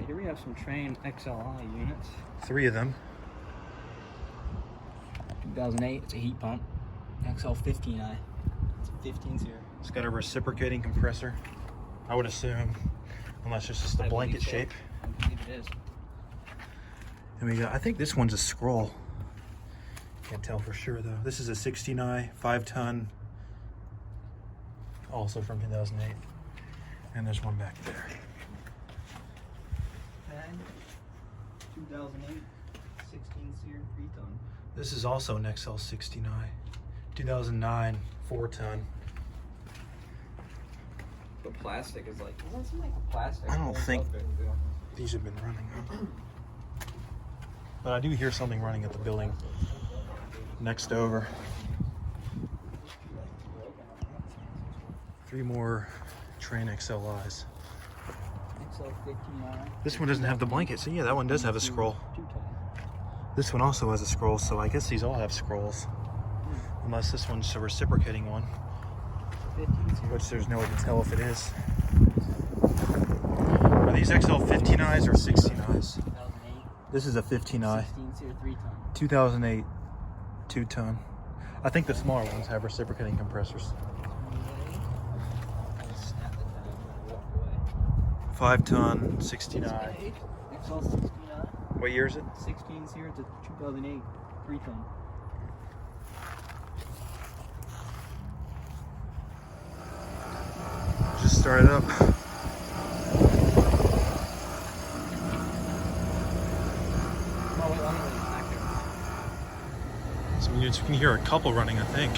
right, here we have some Trane XLI units. 3 of them. 2008, it's a heat pump. XL15i. It's a 15 series. It's got a reciprocating compressor, I would assume, unless it's just a blanket shape. I believe it is. And we got, I think this one's a scroll. Can't tell for sure though. This is a 16i, 5-ton, also from 2008. And there's one back there. And 2008, 16 series, 3-ton. This is also an XL16i, 2009, 4-ton. The plastic is like, doesn't it seem like a plastic? I don't think these have been running. But I do hear something running at the building next over. 3 more Trane XLIs. XL15i. This one doesn't have the blanket, so yeah, that one does have a scroll. 2-ton. This one also has a scroll, so I guess these all have scrolls. Unless this one's a reciprocating one, 15 series. which there's no way to tell if it is. Are these XL15Is or 16Is? 2008. This is a 15i. 16 series, 3-ton. 2008, 2-ton. I think the smaller ones have reciprocating compressors. 5-ton, 16i. XL16i. What year is it? 16 series to 2008, 3-ton. Just started up. Some units, you can hear a couple running, I think.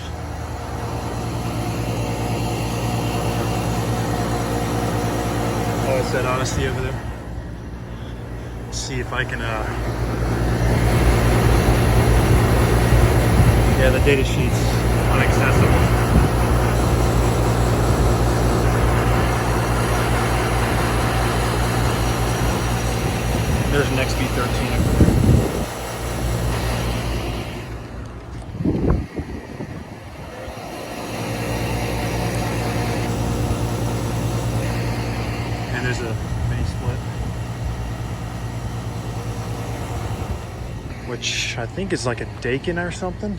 Oh, it's that Honesty over there. Let's see if I can, yeah, the data sheet's unaccessible. There's an XB13 over there. And there's a mini split, which I think is like a Dakin or something.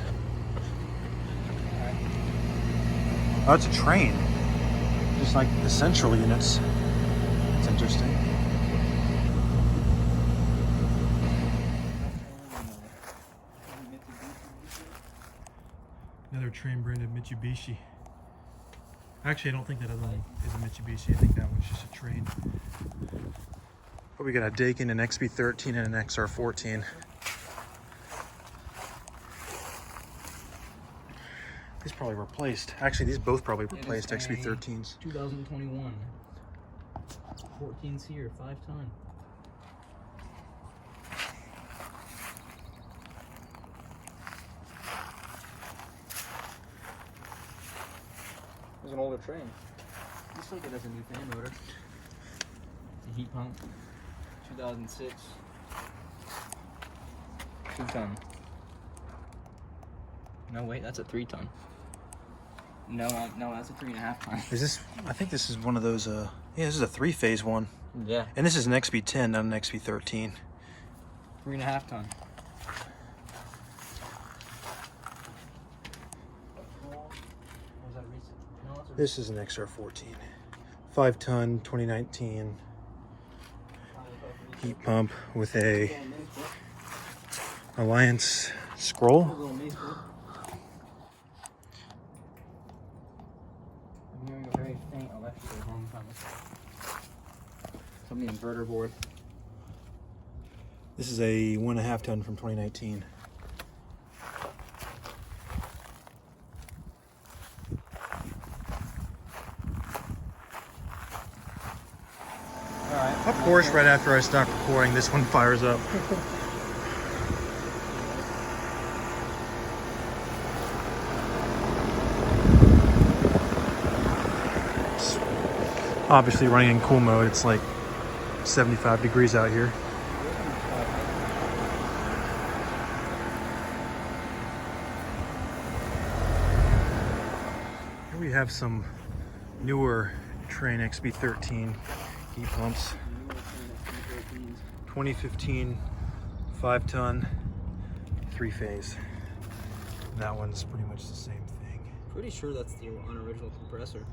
Oh, it's a Trane. Just like the central units. It's interesting. Another Trane branded Mitsubishi. Actually, I don't think that other one is a Mitsubishi. I think that one's just a Trane. But we got a Dakin, an XB13, and an XR14. These probably replaced. Actually, these both probably replaced XB13s. 2021. 14 series, 5-ton. There's an older Trane. Looks like it has a new fan motor. It's a heat pump. 2006. 2-ton. No, wait, that's a 3-ton. No, that's a 3.5-ton. Is this? I think this is one of those. Yeah, this is a 3-phase one. Yeah. And this is an XB10, not an XB13. 3.5-ton. This is an XR14. 5-ton, 2019. Heat pump with a Alliance scroll. I'm hearing a very faint electrical hum from it. From the inverter board. This is a 1.5-ton from 2019. Of course, right after I stop recording, this one fires up. It's obviously running in cool mode. It's like 75 degrees out here. Here we have some newer Trane XB13 heat pumps. 2015 5-ton 3-phase. That one's pretty much the same thing. Pretty sure that's the unoriginal compressor.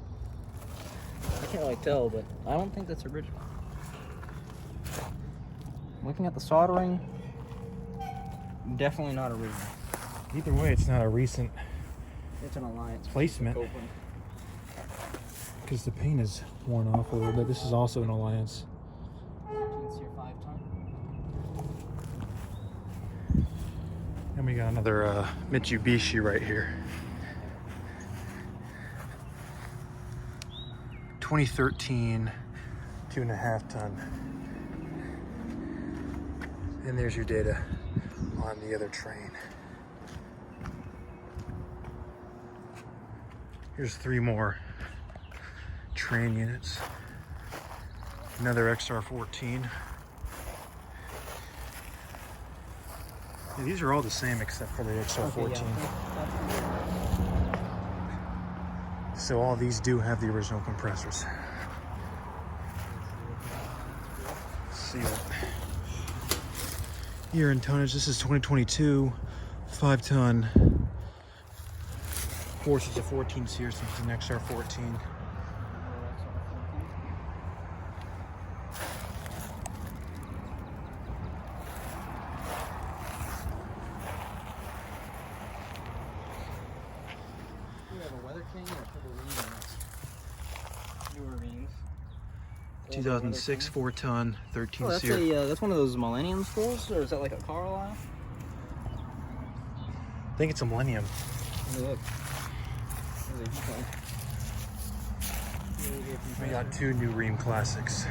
I can't really tell, but I don't think that's original. Looking at the soldering, definitely not original. Either way, it's not a recent It's an Alliance placement because the paint is worn off a little bit. This is also an Alliance. 5-ton. And we got another Mitsubishi right here. 2013 2.5-ton. And there's your data on the other Trane. Here's 3 more Trane units. Another XR14. Yeah, these are all the same except for the XR14. Okay, yeah. So all these do have the original compressors. Seal. Year in tonnage, this is 2022, 5-ton. Of course, it's a 14 SEER, so it's an XR14. We have a Weatherking and a couple of newer rings. 2006 4-ton, 13 that's SEER. that's one of those Millennium spools, or is that like a Carlisle? I think it's a Millennium. Look. There's a heat pump. We got 2 new Ream Classics.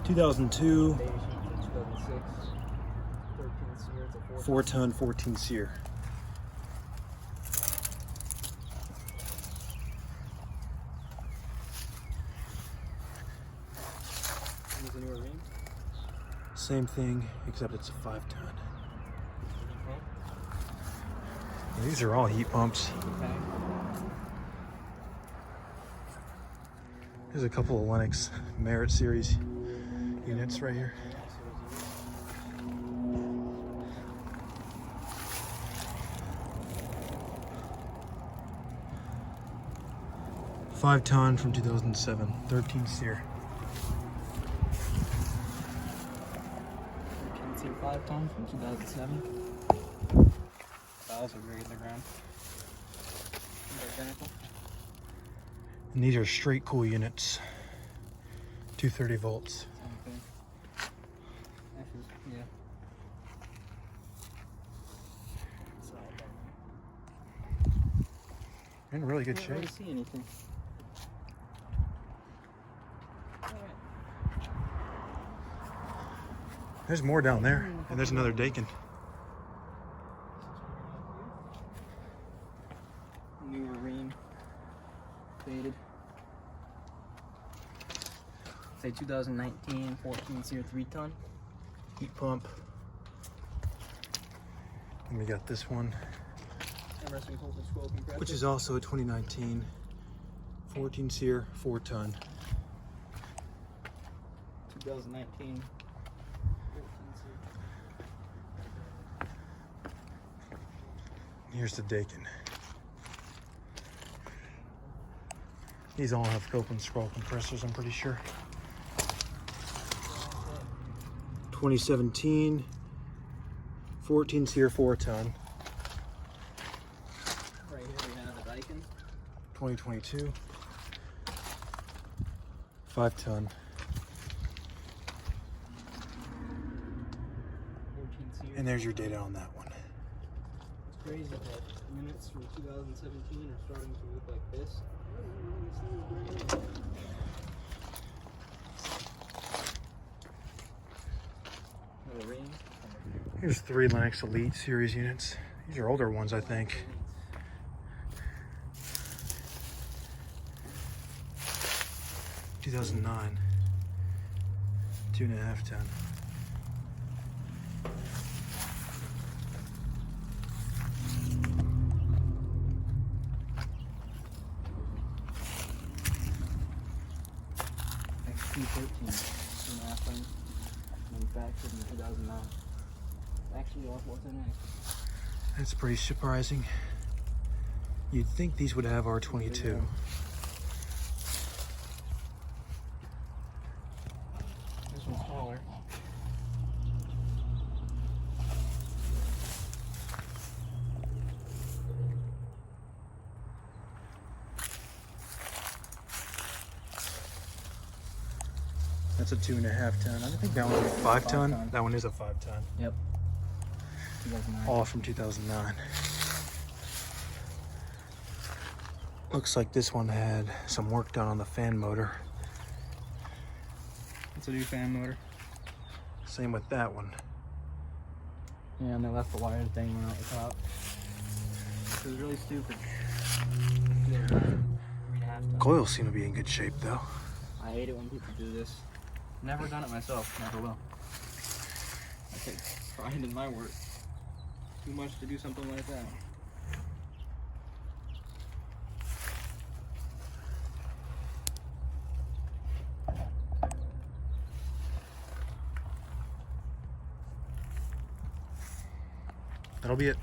2002 4-ton, 14 SEER. Same thing, except it's a 5-ton. These are all heat pumps. There's a couple of Lennox Merit Series units right here. Five-ton from 2007, 13 SEER. 5-ton from 2007. Valves are buried in the ground. Identical. And these are straight cool units, 230 volts. Same thing. Yeah. In really good I can't really shape. see anything. There's more down there, and there's another Dakin. Newer Ream. Faded. Say 2019 14 SEER 3-ton. Heat pump. And we got this one, which is also a 2019 14 SEER 4-ton. 2019 Here's the Dakin. These all have scope and scroll compressors, I'm pretty sure. 2017 14 SEER 4-ton. Right here we have a Daikin. 2022 5-ton. 14 SEER. And there's your data on that one. It's crazy that units from 2017 are starting to look like this. Little ring. Here's 3 Lennox Elite Series units. These are older ones, I think. (2009) 2.5-ton. C13, 2.5 ton, manufactured in 2009. Actually, off what's in it. That's pretty surprising. You'd think these would have R22. This one's taller. That's a 2.5 ton. I think that one's a 5 ton. 5 ton. That one is a 5 ton. Yep. 2009. All from 2009. Looks like this one had some work done on the fan motor. It's a new fan motor. Same with that one. Yeah, and they left the wire thing out the top. It was really stupid. 3.5 ton. Coils seem to be in good shape though. I hate it when people do this. Never done it myself, never will. I take pride in my work. Too much to do something like that. That'll be it.